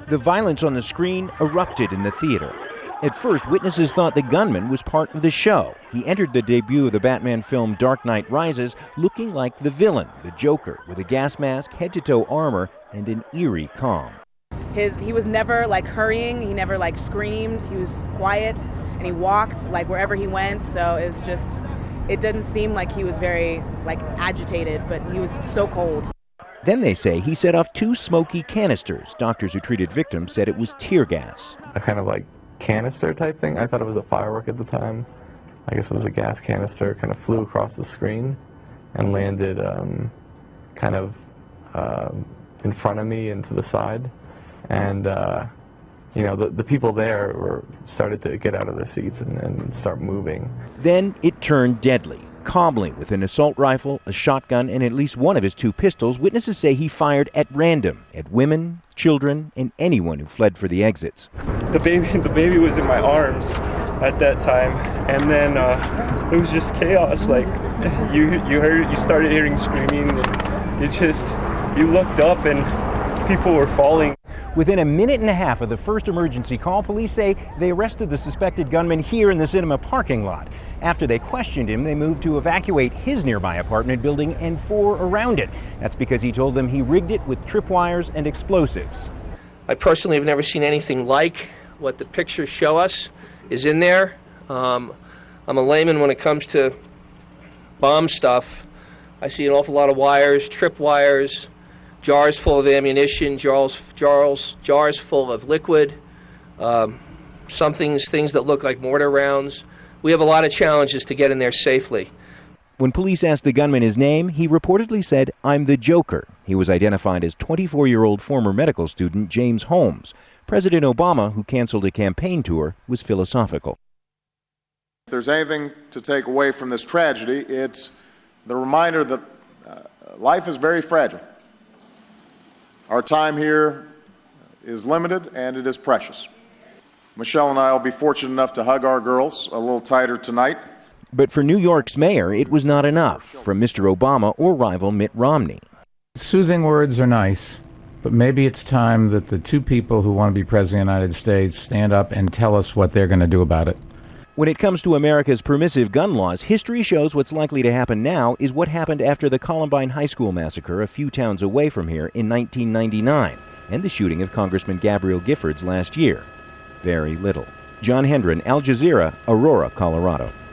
The violence on the screen erupted in the theater. At first, witnesses thought the gunman was part of the show. He entered the debut of the Batman film Dark Knight Rises looking like the villain, the Joker, with a gas mask, head-to-toe armor, and an eerie calm. He was never like hurrying, he never like screamed, he was quiet, and he walked like wherever he went, so it didn't seem like he was very like agitated, but he was so cold. Then they say he set off 2 smoky canisters. Doctors who treated victims said it was tear gas. A kind of like canister type thing. I thought it was a firework at the time. I guess it was a gas canister, kind of flew across the screen and landed kind of in front of me and to the side. And, you know, the people there started to get out of their seats and start moving. Then it turned deadly. Calmly, with an assault rifle, a shotgun, and at least one of his 2 pistols, witnesses say he fired at random at women, children, and anyone who fled for the exits. The baby was in my arms at that time, and then it was just chaos. Like you started hearing screaming, and you looked up and people were falling. Within a minute and a half of the first emergency call, police say they arrested the suspected gunman here in the cinema parking lot. After they questioned him, they moved to evacuate his nearby apartment building and 4 around it. That's because he told them he rigged it with tripwires and explosives. I personally have never seen anything like what the pictures show us is in there. I'm a layman when it comes to bomb stuff. I see an awful lot of wires, tripwires, jars full of ammunition, jars full of liquid, things that look like mortar rounds. We have a lot of challenges to get in there safely. When police asked the gunman his name, he reportedly said, "I'm the Joker." He was identified as 24-year-old former medical student James Holmes. President Obama, who canceled a campaign tour, was philosophical. If there's anything to take away from this tragedy, it's the reminder that life is very fragile. Our time here is limited and it is precious. Michelle and I will be fortunate enough to hug our girls a little tighter tonight. But for New York's mayor, it was not enough from Mr. Obama or rival Mitt Romney. Soothing words are nice, but maybe it's time that the 2 people who want to be president of the United States stand up and tell us what they're going to do about it. When it comes to America's permissive gun laws, history shows what's likely to happen now is what happened after the Columbine High School massacre a few towns away from here in 1999, and the shooting of Congressman Gabrielle Giffords last year. Very little. John Hendren, Al Jazeera, Aurora, Colorado.